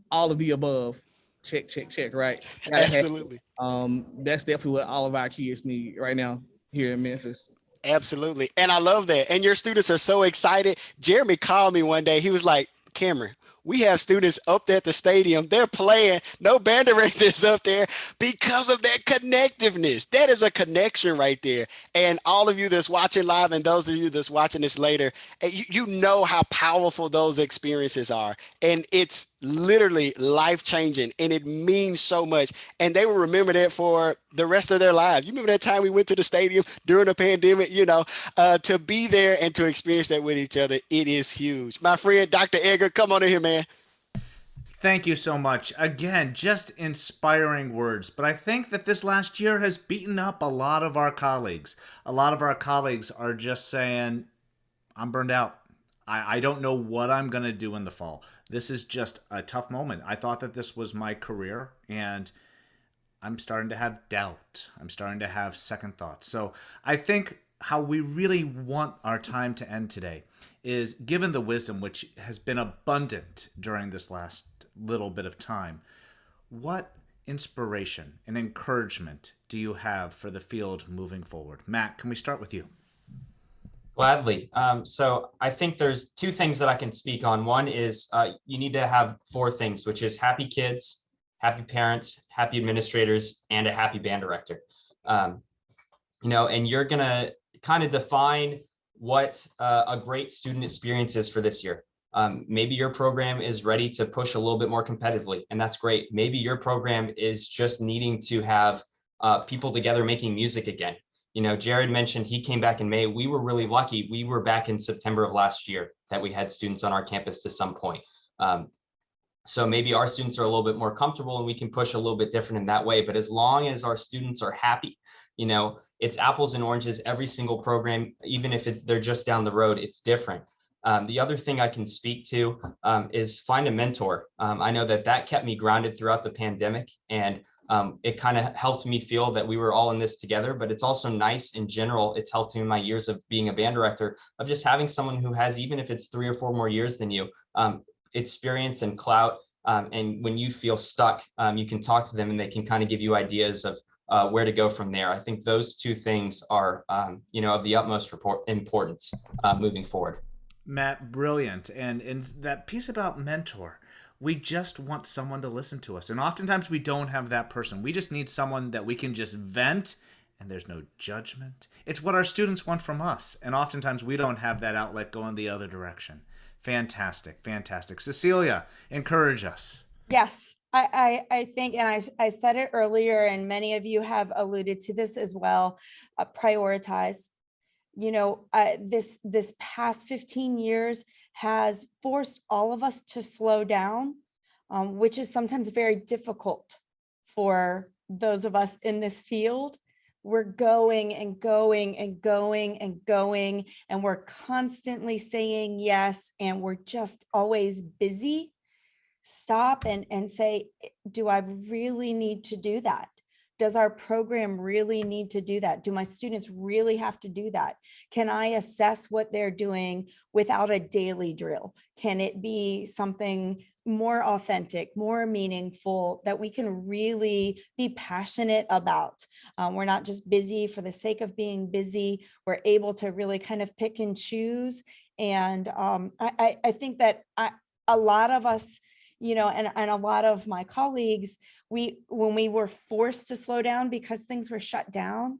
all of the above. Check, right? Absolutely. That's definitely what all of our kids need right now here in Memphis. Absolutely. And I love that. And your students are so excited. Jeremy called me one day. He was like, Cameron, we have students up there at the stadium. They're playing. No band directors up there because of that connectiveness. That is a connection right there. And all of you that's watching live and those of you that's watching this later, you know how powerful those experiences are. And it's literally life-changing, and it means so much. And they will remember that for the rest of their lives. You remember that time we went to the stadium during the pandemic, to be there and to experience that with each other, it is huge. My friend, Dr. Edgar, come on in here, man. Thank you so much. Again, just inspiring words. But I think that this last year has beaten up a lot of our colleagues. A lot of our colleagues are just saying, I'm burned out. I don't know what I'm going to do in the fall. This is just a tough moment. I thought that this was my career, and I'm starting to have doubt. I'm starting to have second thoughts. So I think how we really want our time to end today is, given the wisdom which has been abundant during this last little bit of time, what inspiration and encouragement do you have for the field moving forward? Matt, can we start with you? Gladly. So I think there's two things that I can speak on. One is you need to have four things, which is happy kids, happy parents, happy administrators, and a happy band director. And you're going to kind of define what a great student experience is for this year. Maybe your program is ready to push a little bit more competitively, and that's great. Maybe your program is just needing to have people together making music again. Jared mentioned he came back in May. We were really lucky. We were back in September of last year that we had students on our campus to some point. So maybe our students are a little bit more comfortable and we can push a little bit different in that way. But as long as our students are happy, it's apples and oranges, every single program, even if they're just down the road, it's different. The other thing I can speak to is find a mentor. I know that kept me grounded throughout the pandemic, and it kind of helped me feel that we were all in this together. But it's also nice in general. It's helped me in my years of being a band director, of just having someone who has, even if it's 3 or 4 more years than you, experience and clout. And when you feel stuck, you can talk to them and they can kind of give you ideas of where to go from there. I think those two things are, of the utmost importance moving forward. Matt, brilliant. And in that piece about mentor, we just want someone to listen to us. And oftentimes we don't have that person. We just need someone that we can just vent, and there's no judgment. It's what our students want from us. And oftentimes we don't have that outlet going the other direction. Fantastic, fantastic. Cecilia, encourage us. Yes, I think, and I said it earlier, and many of you have alluded to this as well, prioritize. This past 15 years has forced all of us to slow down, which is sometimes very difficult for those of us in this field. We're going and going and going and going, and we're constantly saying yes, and we're just always busy. Stop and say, do I really need to do that? Does our program really need to do that? Do my students really have to do that? Can I assess what they're doing without a daily drill? Can it be something more authentic, more meaningful, that we can really be passionate about. We're not just busy for the sake of being busy. We're able to really kind of pick and choose. And I think that a lot of us, and a lot of my colleagues, when we were forced to slow down because things were shut down,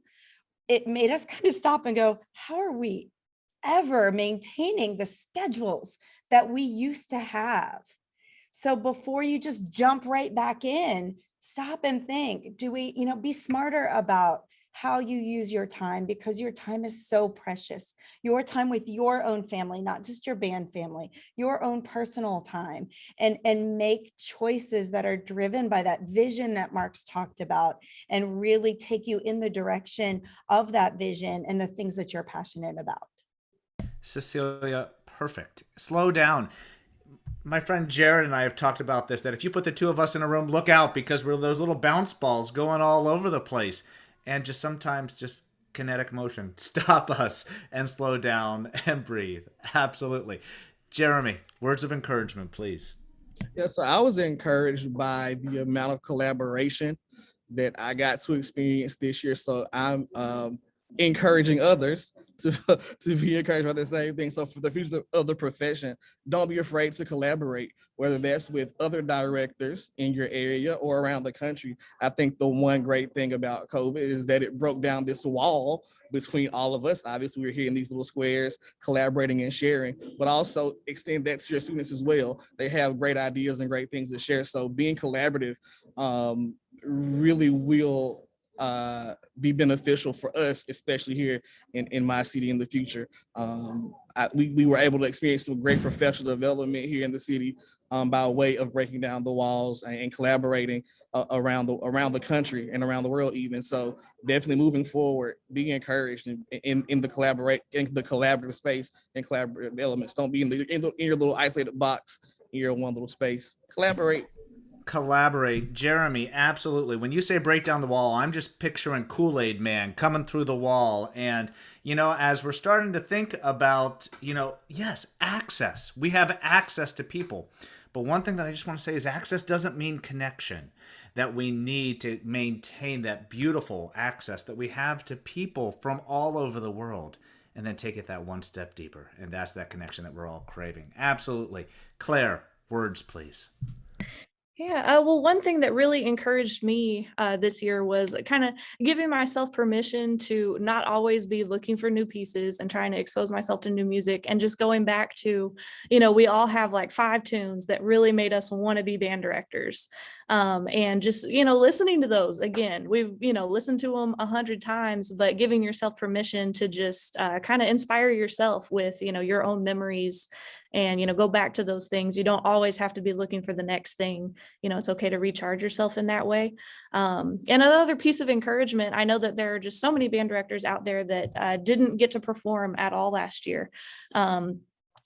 it made us kind of stop and go, how are we ever maintaining the schedules that we used to have? So before you just jump right back in, stop and think, do we, be smarter about how you use your time, because your time is so precious. Your time with your own family, not just your band family, your own personal time, and make choices that are driven by that vision that Mark's talked about, and really take you in the direction of that vision and the things that you're passionate about. Cecilia, perfect. Slow down. My friend Jared and I have talked about this, that if you put the two of us in a room, look out, because we're those little bounce balls going all over the place. And just sometimes just kinetic motion, stop us and slow down and breathe. Absolutely. Jeremy, words of encouragement, please. Yeah, so I was encouraged by the amount of collaboration that I got to experience this year. So I'm encouraging others to be encouraged by the same thing. So for the future of the profession, don't be afraid to collaborate, whether that's with other directors in your area or around the country. I think the one great thing about COVID is that it broke down this wall between all of us. Obviously, we're here in these little squares collaborating and sharing, but also extend that to your students as well. They have great ideas and great things to share. So being collaborative really will be beneficial for us, especially here in my city in the future. We were able to experience some great professional development here in the city by way of breaking down the walls and collaborating around the country and around the world even. So definitely moving forward, be encouraged in the collaborative space and collaborative elements. Don't be in your little isolated box in your one little space. Collaborate. Jeremy, absolutely. When you say break down the wall, I'm just picturing Kool-Aid Man coming through the wall. And, as we're starting to think about, yes, access. We have access to people. But one thing that I just want to say is access doesn't mean connection. That we need to maintain that beautiful access that we have to people from all over the world. And then take it that one step deeper. And that's that connection that we're all craving. Absolutely. Claire, words, please. Yeah, well, one thing that really encouraged me this year was kind of giving myself permission to not always be looking for new pieces and trying to expose myself to new music, and just going back to, we all have like 5 tunes that really made us want to be band directors. And just, listening to those again, we've, listened to them 100 times, but giving yourself permission to just kind of inspire yourself with, your own memories and, go back to those things. You don't always have to be looking for the next thing. It's okay to recharge yourself in that way. And another piece of encouragement, I know that there are just so many band directors out there that didn't get to perform at all last year.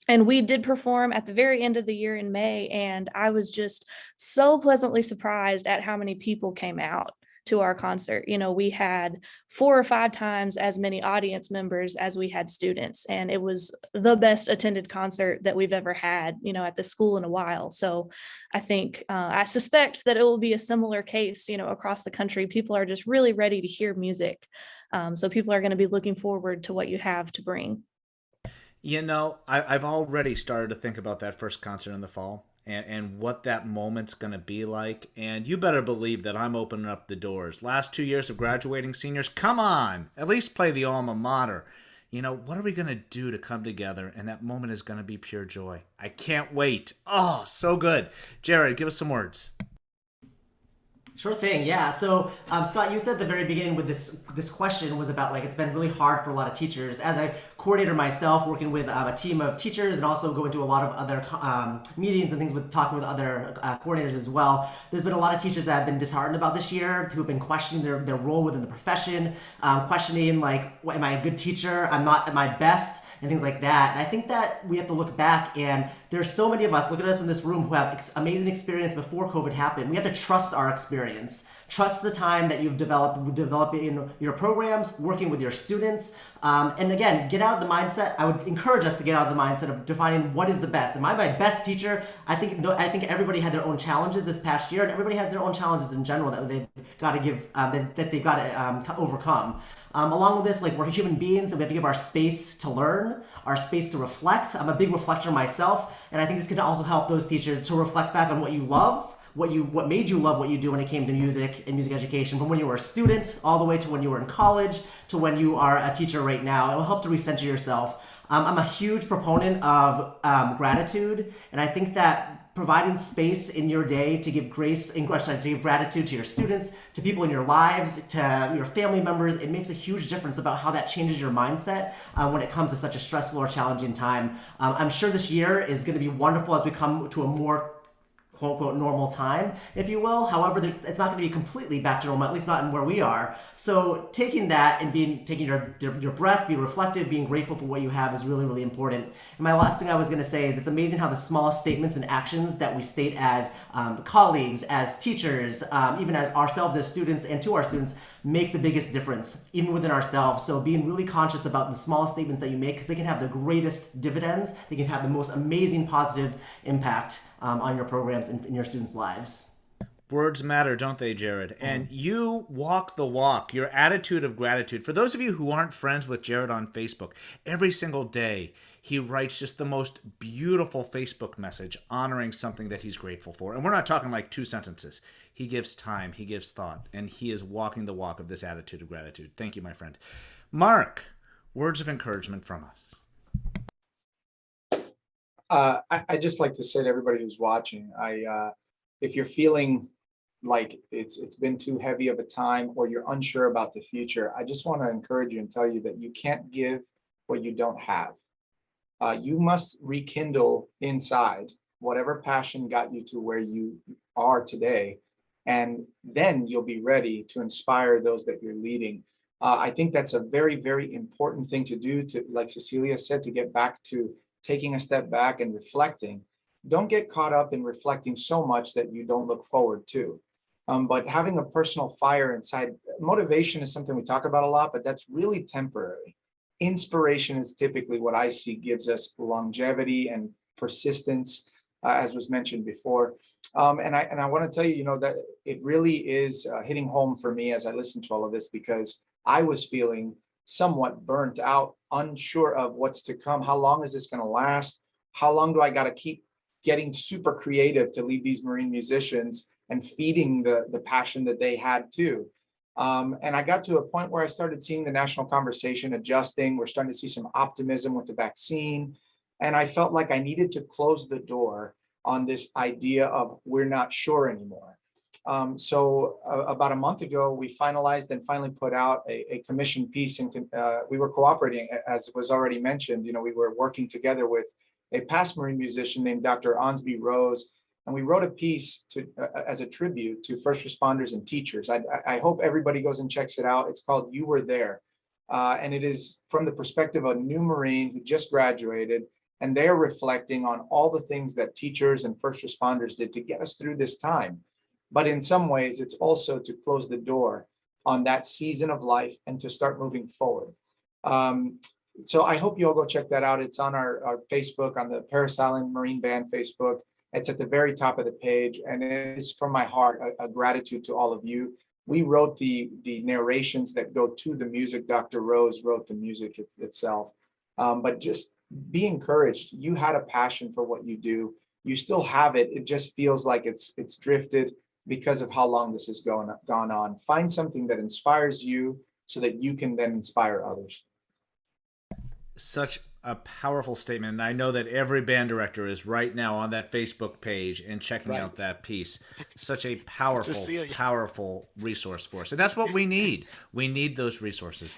And we did perform at the very end of the year in May, and I was just so pleasantly surprised at how many people came out to our concert. We had 4 or 5 times as many audience members as we had students, and it was the best attended concert that we've ever had, at the school in a while. So I think, I suspect that it will be a similar case, across the country. People are just really ready to hear music. So people are going to be looking forward to what you have to bring. I've already started to think about that first concert in the fall and what that moment's going to be like. And you better believe that I'm opening up the doors. Last 2 years of graduating seniors, come on, at least play the alma mater. What are we going to do to come together? And that moment is going to be pure joy. I can't wait. Oh, so good. Jared, give us some words. Sure thing, yeah. So Scott, you said at the very beginning with this question was about it's been really hard for a lot of teachers. As a coordinator myself, working with a team of teachers and also going to a lot of other meetings and things with talking with other coordinators as well, there's been a lot of teachers that have been disheartened about this year, who've been questioning their role within the profession, questioning am I a good teacher? I'm not at my best, and things like that. And I think that we have to look back, and there's so many of us, look at us in this room, who have amazing experience before COVID happened. We have to trust our experience. Trust the time that you've developed in your programs, working with your students. And again, get out of the mindset. I would encourage us to get out of the mindset of defining what is the best. Am I my best teacher? I think everybody had their own challenges this past year, and everybody has their own challenges in general that they've got to give, that they've got to overcome. Along with this, like, we're human beings and we have to give our space to learn, our space to reflect. I'm a big reflector myself, and I think this can also help those teachers to reflect back on what you love, what made you love what you do when it came to music and music education, from when you were a student all the way to when you were in college to when you are a teacher right now. It will help to recenter yourself. I'm a huge proponent of gratitude, and I think that providing space in your day to give to give gratitude to your students, to people in your lives, to your family members, it makes a huge difference about how that changes your mindset when it comes to such a stressful or challenging time. I'm sure this year is going to be wonderful as we come to a more quote-unquote normal time, if you will. However, it's not going to be completely back to normal, at least not in where we are. So taking that and taking your breath, being reflective, being grateful for what you have is really, really important. And my last thing I was going to say is it's amazing how the smallest statements and actions that we state as colleagues, as teachers, even as ourselves as students and to our students, make the biggest difference, even within ourselves. So being really conscious about the smallest statements that you make, because they can have the greatest dividends, they can have the most amazing positive impact on your programs and in your students' lives. Words matter, don't they, Jared? And you walk the walk, your attitude of gratitude. For those of you who aren't friends with Jared on Facebook, every single day he writes just the most beautiful Facebook message honoring something that he's grateful for. And we're not talking like 2 sentences. He gives time, he gives thought, and he is walking the walk of this attitude of gratitude. Thank you, my friend. Mark, words of encouragement from us. I just like to say to everybody who's watching, if you're feeling like it's been too heavy of a time or you're unsure about the future, I just want to encourage you and tell you that you can't give what you don't have. You must rekindle inside whatever passion got you to where you are today, and then you'll be ready to inspire those that you're leading. I think that's a very, very important thing to do, to, like Cecilia said, to get back to taking a step back and reflecting. Don't get caught up in reflecting so much that you don't look forward to. But having a personal fire inside, motivation is something we talk about a lot, but that's really temporary. Inspiration is typically what I see gives us longevity and persistence, as was mentioned before. And I want to tell you, that it really is hitting home for me as I listen to all of this, because I was feeling somewhat burnt out, unsure of what's to come. How long is this going to last? How long do I got to keep getting super creative to lead these Marine musicians and feeding the passion that they had too? And I got to a point where I started seeing the national conversation adjusting. We're starting to see some optimism with the vaccine. And I felt like I needed to close the door on this idea of we're not sure anymore. So about a month ago, we finalized and finally put out a commission piece, and we were cooperating, as was already mentioned. We were working together with a past Marine musician named Dr. Onsby Rose, and we wrote a piece as a tribute to first responders and teachers. I hope everybody goes and checks it out. It's called "You Were There," and it is from the perspective of a new Marine who just graduated, and they're reflecting on all the things that teachers and first responders did to get us through this time. But in some ways, it's also to close the door on that season of life and to start moving forward. So I hope you all go check that out. It's on our Facebook, on the Paris Island Marine Band Facebook. It's at the very top of the page, and it is from my heart a gratitude to all of you. We wrote the narrations that go to the music. Dr. Rose wrote the music itself. But just be encouraged. You had a passion for what you do. You still have it. It just feels like it's drifted because of how long this has gone on. Find something that inspires you so that you can then inspire others. Such a powerful statement. And I know that every band director is right now on that Facebook page and checking out that piece. Such a powerful, powerful resource for us. And that's what we need. We need those resources.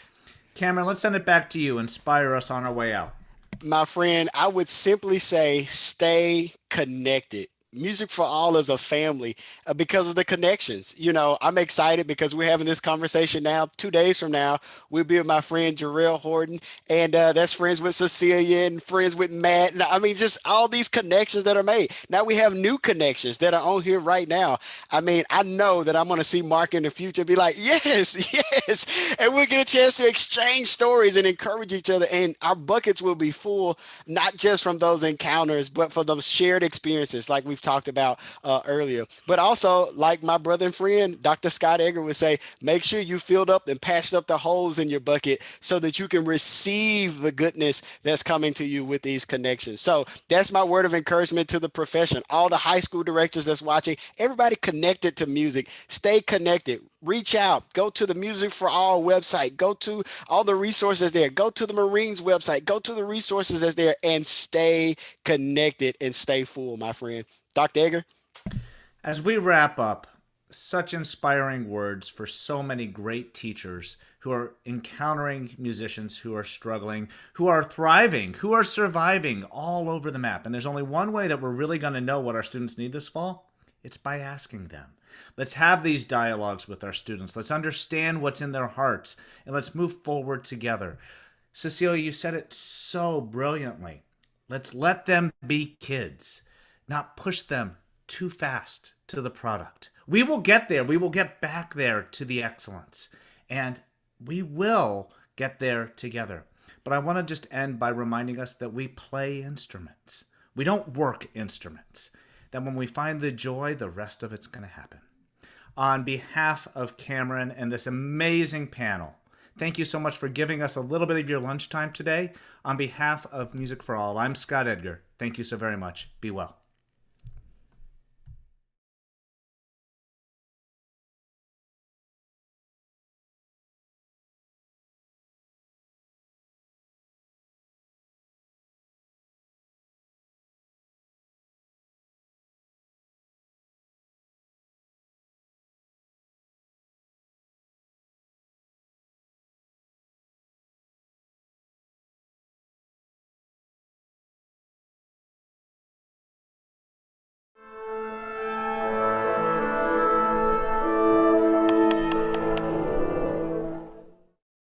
Cameron, let's send it back to you. Inspire us on our way out. My friend, I would simply say stay connected. Music for All is a family because of the connections. You know, I'm excited because we're having this conversation now. 2 days from now, we'll be with my friend Jarrell Horton, and that's friends with Cecilia and friends with Matt. And I mean, just all these connections that are made. Now we have new connections that are on here right now. I mean, I know that I'm going to see Mark in the future be like, yes, yes. And we'll get a chance to exchange stories and encourage each other. And our buckets will be full, not just from those encounters, but for those shared experiences like we've talked about earlier. But also, like my brother and friend, Dr. Scott Edgar would say, make sure you filled up and patched up the holes in your bucket so that you can receive the goodness that's coming to you with these connections. So that's my word of encouragement to the profession. All the high school directors that's watching, everybody connected to music, stay connected. Reach out, go to the Music for All website, go to all the resources there, go to the Marines website, go to the resources that's there, and stay connected and stay full, my friend. Dr. Edgar? As we wrap up, such inspiring words for so many great teachers who are encountering musicians who are struggling, who are thriving, who are surviving all over the map. And there's only one way that we're really going to know what our students need this fall. It's by asking them. Let's have these dialogues with our students. Let's understand what's in their hearts, and let's move forward together. Cecilia, you said it so brilliantly. Let's let them be kids, not push them too fast to the product. We will get there. We will get back there to the excellence, and we will get there together. But I want to just end by reminding us that we play instruments. We don't work instruments. That when we find the joy, the rest of it's going to happen. On behalf of Cameron and this amazing panel, thank you so much for giving us a little bit of your lunchtime today. On behalf of Music for All, I'm Scott Edgar. Thank you so very much. Be well.